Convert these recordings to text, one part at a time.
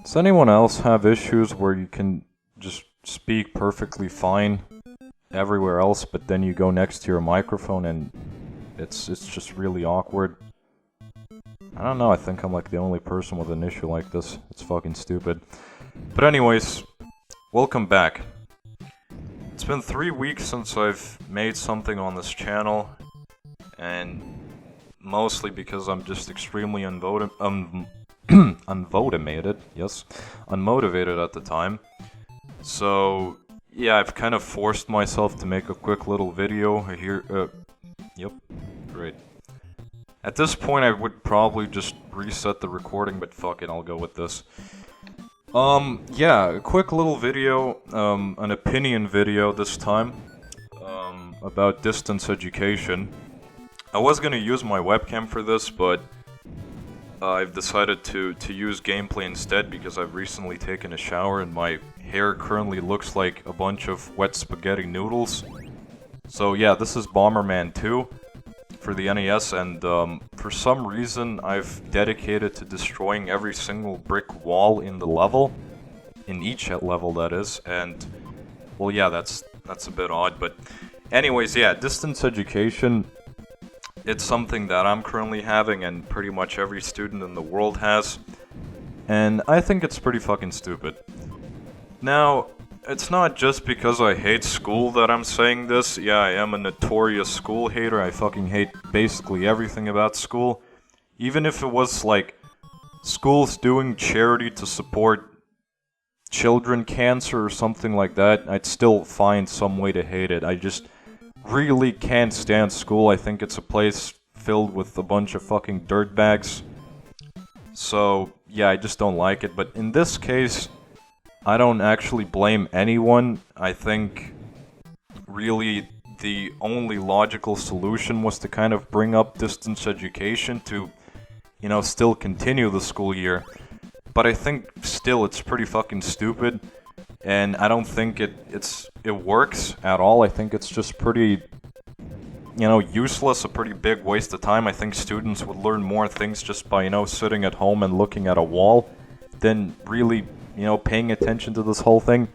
Does anyone else have issues where you can just speak perfectly fine everywhere else, but then you go next to your microphone and it's just really awkward? I don't know, I think I'm like the only person with an issue like this. It's fucking stupid. But anyways, welcome back. It's been 3 weeks since I've made something on this channel, and mostly because I'm just extremely unmotivated at the time. So yeah, I've kind of forced myself to make a quick little video here. Yep, great. At this point, I would probably just reset the recording, but fuck it, I'll go with this. Yeah, a quick little video, an opinion video this time, about distance education. I was gonna use my webcam for this, but I've decided to use gameplay instead because I've recently taken a shower and my hair currently looks like a bunch of wet spaghetti noodles. So yeah, this is Bomberman 2 for the NES, and for some reason I've dedicated to destroying every single brick wall in the level, in each level that is, and well yeah, that's a bit odd, but anyways, yeah, distance education, it's something that I'm currently having and pretty much every student in the world has, and I think it's pretty fucking stupid. Now, it's not just because I hate school that I'm saying this. Yeah, I am a notorious school hater. I fucking hate basically everything about school. Even if it was like schools doing charity to support children cancer or something like that, I'd still find some way to hate it. I just really can't stand school. I think it's a place filled with a bunch of fucking dirtbags. So, yeah, I just don't like it. But in this case, I don't actually blame anyone. I think really the only logical solution was to kind of bring up distance education to, you know, still continue the school year. But I think still it's pretty fucking stupid, and I don't think it works at all. I think it's just pretty, you know, useless, a pretty big waste of time. I think students would learn more things just by, you know, sitting at home and looking at a wall than really, you know, paying attention to this whole thing.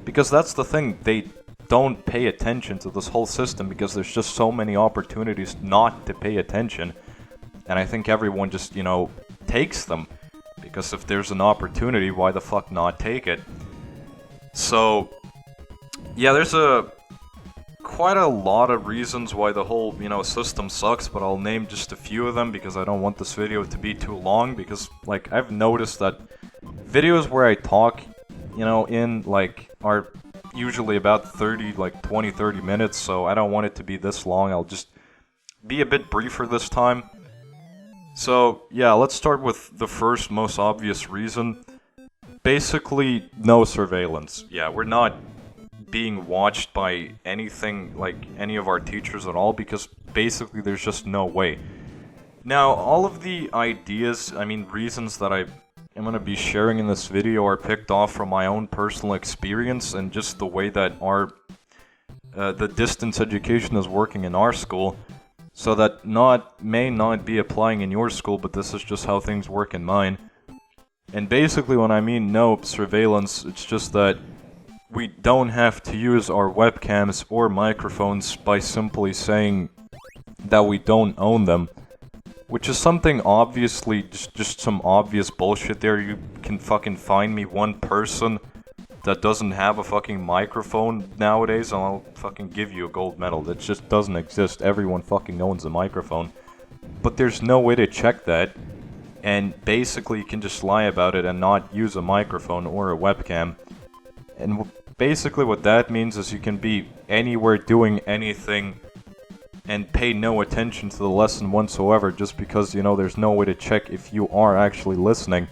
Because that's the thing, they don't pay attention to this whole system because there's just so many opportunities not to pay attention. And I think everyone just, you know, takes them. Because if there's an opportunity, why the fuck not take it? So, yeah, there's quite a lot of reasons why the whole, you know, system sucks, but I'll name just a few of them because I don't want this video to be too long, because, like, I've noticed that videos where I talk, you know, are usually about 20-30 minutes, so I don't want it to be this long. I'll just be a bit briefer this time. So, yeah, let's start with the first most obvious reason. Basically, no surveillance. Yeah, we're not being watched by anything, like any of our teachers at all, because basically there's just no way. Now, all of the ideas, reasons that I'm going to be sharing in this video are picked off from my own personal experience and just the way that the distance education is working in our school. So that may not be applying in your school, but this is just how things work in mine. And basically when I mean no surveillance, it's just that we don't have to use our webcams or microphones by simply saying that we don't own them. Which is something obviously, just some obvious bullshit there. You can fucking find me one person that doesn't have a fucking microphone nowadays, and I'll fucking give you a gold medal. That just doesn't exist. Everyone fucking owns a microphone. But there's no way to check that, and basically you can just lie about it and not use a microphone or a webcam. And basically what that means is you can be anywhere doing anything and pay no attention to the lesson whatsoever just because, you know, there's no way to check if you are actually listening.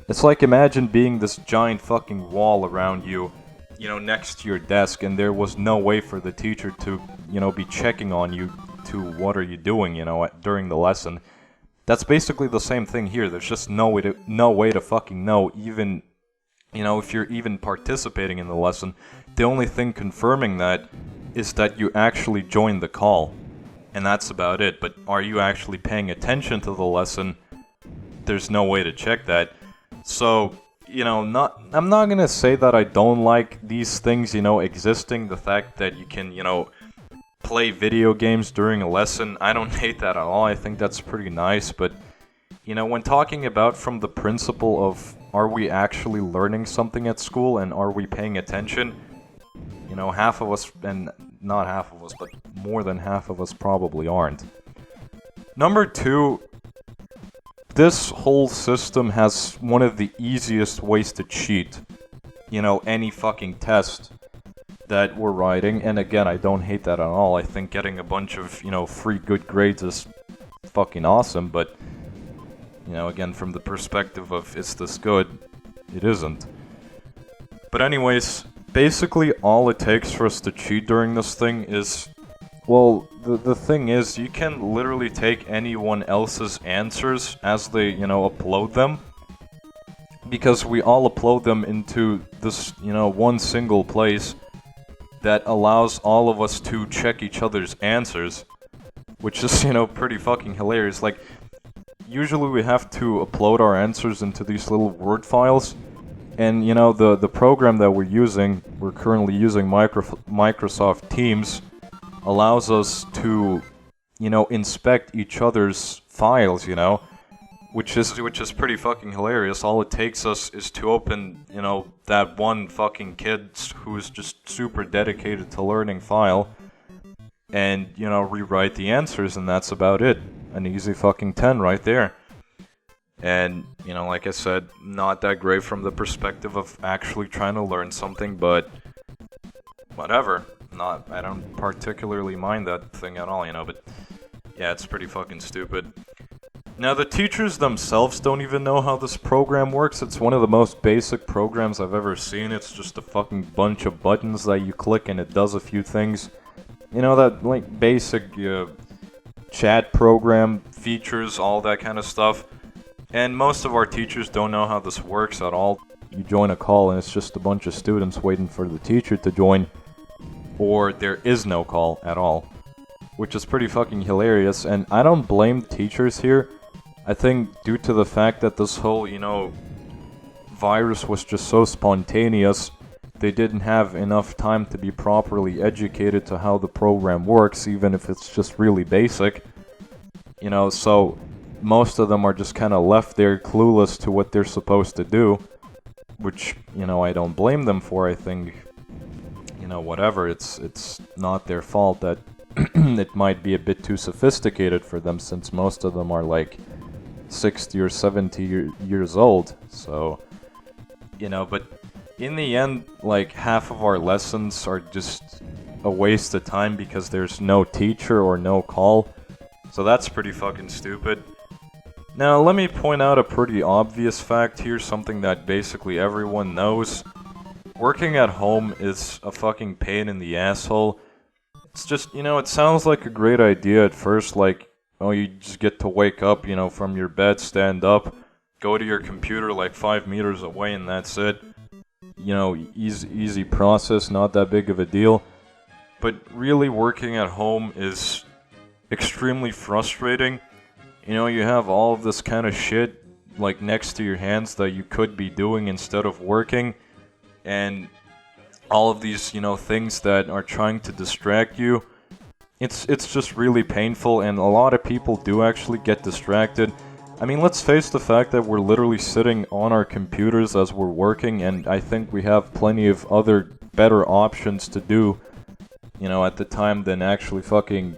It's like, imagine being this giant fucking wall around you, you know, next to your desk, and there was no way for the teacher to, you know, be checking on you to what are you doing, you know, during the lesson. That's basically the same thing here. There's just no way to fucking know, even, you know, if you're even participating in the lesson. The only thing confirming that is that you actually joined the call, and that's about it. But are you actually paying attention to the lesson? There's no way to check that. So, I'm not gonna say that I don't like these things, existing. The fact that you can, play video games during a lesson, I don't hate that at all. I think that's pretty nice, but, when talking about from the principle of are we actually learning something at school and are we paying attention, half of us, and not half of us, but more than half of us probably aren't. Number two, this whole system has one of the easiest ways to cheat. Any fucking test that we're writing, and again, I don't hate that at all. I think getting a bunch of, free good grades is fucking awesome, but, again, from the perspective of is this good, it isn't. But anyways, basically all it takes for us to cheat during this thing is, well, the thing is, you can literally take anyone else's answers as they, upload them. Because we all upload them into this, one single place that allows all of us to check each other's answers. Which is, pretty fucking hilarious. Like, usually we have to upload our answers into these little Word files. And, the program that we're currently using Microsoft Teams, allows us to, inspect each other's files, which is pretty fucking hilarious. All it takes us is to open, that one fucking kid who's just super dedicated to learning file, and, rewrite the answers, and that's about it. An easy fucking 10 right there. And, like I said, not that great from the perspective of actually trying to learn something, but whatever. I don't particularly mind that thing at all, but yeah, it's pretty fucking stupid. Now, the teachers themselves don't even know how this program works. It's one of the most basic programs I've ever seen. It's just a fucking bunch of buttons that you click and it does a few things. That, like, basic chat program features, all that kind of stuff. And most of our teachers don't know how this works at all. You join a call and it's just a bunch of students waiting for the teacher to join. Or there is no call at all. Which is pretty fucking hilarious, and I don't blame the teachers here. I think due to the fact that this whole, virus was just so spontaneous, they didn't have enough time to be properly educated to how the program works, even if it's just really basic. So most of them are just kind of left there clueless to what they're supposed to do. Which, I don't blame them for. I think, whatever, it's not their fault that it might be a bit too sophisticated for them, since most of them are like 60 or 70 years old. So, but in the end, like, half of our lessons are just a waste of time because there's no teacher or no call. So that's pretty fucking stupid. Now, let me point out a pretty obvious fact here, something that basically everyone knows. Working at home is a fucking pain in the asshole. It's just, it sounds like a great idea at first, like, you just get to wake up, from your bed, stand up, go to your computer like 5 meters away, and that's it. Easy process, not that big of a deal. But really, working at home is extremely frustrating. You have all of this kind of shit, like, next to your hands that you could be doing instead of working. And all of these, things that are trying to distract you. It's just really painful, and a lot of people do actually get distracted. I mean, let's face the fact that we're literally sitting on our computers as we're working, and I think we have plenty of other better options to do, at the time than actually fucking,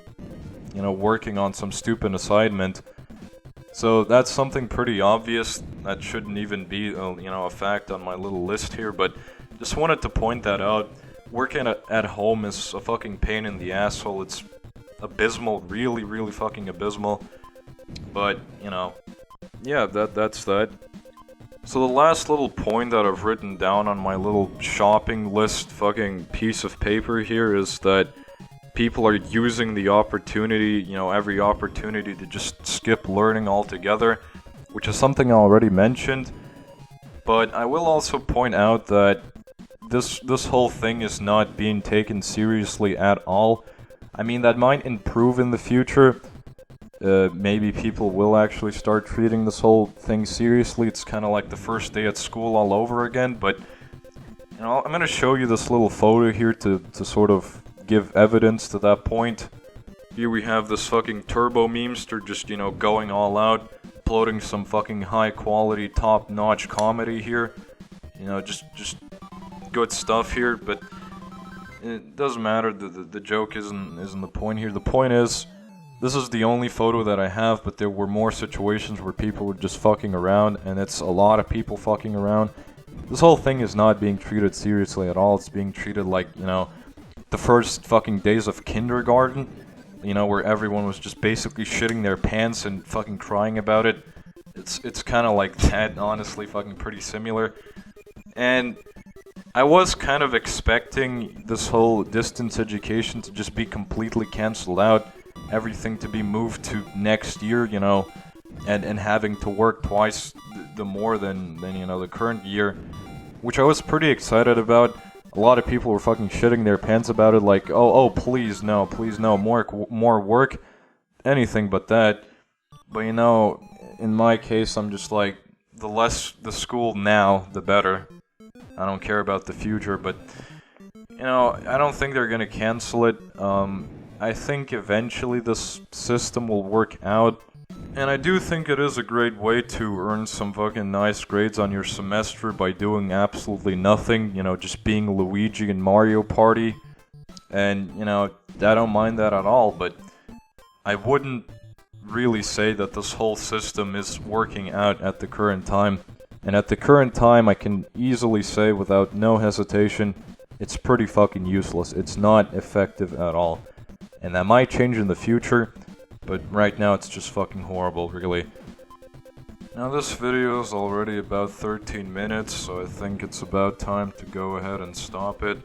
working on some stupid assignment. So that's something pretty obvious that shouldn't even be, a fact on my little list here, but just wanted to point that out. Working at home is a fucking pain in the asshole. It's abysmal, really, really fucking abysmal. But, yeah, that's that. So the last little point that I've written down on my little shopping list fucking piece of paper here is that people are using the opportunity, every opportunity to just skip learning altogether, which is something I already mentioned. But I will also point out that this whole thing is not being taken seriously at all. I mean, that might improve in the future, maybe people will actually start treating this whole thing seriously. It's kind of like the first day at school all over again, but you know, I'm gonna show you this little photo here to sort of give evidence to that point. Here we have this fucking turbo memester just, you know, going all out, uploading some fucking high quality, top-notch comedy here. You know, just good stuff here, but it doesn't matter. The joke isn't the point here. The point is, this is the only photo that I have, but there were more situations where people were just fucking around, and it's a lot of people fucking around. This whole thing is not being treated seriously at all. It's being treated like, you know, the first fucking days of kindergarten, you know, where everyone was just basically shitting their pants and fucking crying about it. It's kind of like that, honestly, fucking pretty similar. And I was kind of expecting this whole distance education to just be completely cancelled out, everything to be moved to next year, you know, and having to work twice the more than you know, the current year, which I was pretty excited about. A lot of people were fucking shitting their pants about it, like, oh, please no, more work, anything but that. But you know, in my case, I'm just like, the less the school now, the better. I don't care about the future, but you know, I don't think they're gonna cancel it. I think eventually this system will work out. And I do think it is a great way to earn some fucking nice grades on your semester by doing absolutely nothing, you know, just being Luigi in Mario Party. And, you know, I don't mind that at all, but I wouldn't really say that this whole system is working out at the current time. And at the current time, I can easily say without no hesitation, it's pretty fucking useless. It's not effective at all. And that might change in the future, but right now it's just fucking horrible, really. Now this video is already about 13 minutes, so I think it's about time to go ahead and stop it.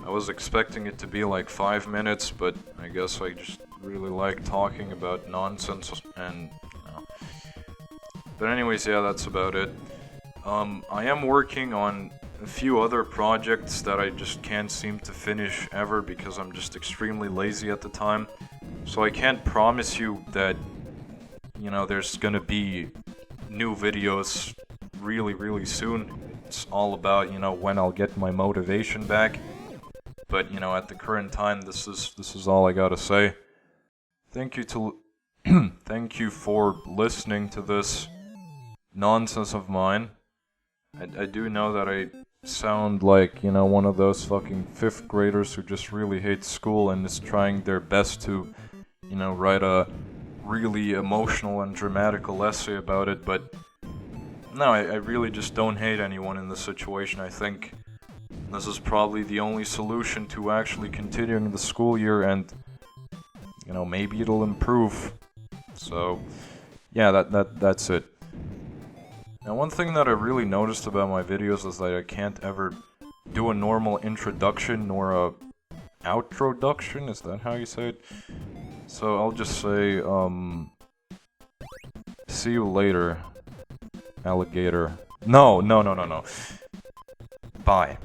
I was expecting it to be like 5 minutes, but I guess I just really like talking about nonsense and, you know. But anyways, yeah, that's about it. I am working on a few other projects that I just can't seem to finish ever because I'm just extremely lazy at the time. So I can't promise you that, you know, there's gonna be new videos really soon. It's all about, you know, when I'll get my motivation back. But, you know, at the current time, this is all I gotta say. Thank you for listening to this nonsense of mine. I do know that I sound like, you know, one of those fucking 5th graders who just really hate school and is trying their best to, you know, write a really emotional and dramatical essay about it, but no, I really just don't hate anyone in this situation. I think this is probably the only solution to actually continuing the school year, and, you know, maybe it'll improve. So, yeah, that's it. Now, one thing that I really noticed about my videos is that I can't ever do a normal introduction nor a outroduction. Is that how you say it? So I'll just say, see you later, alligator. No. Bye.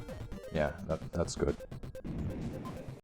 Yeah, that's good.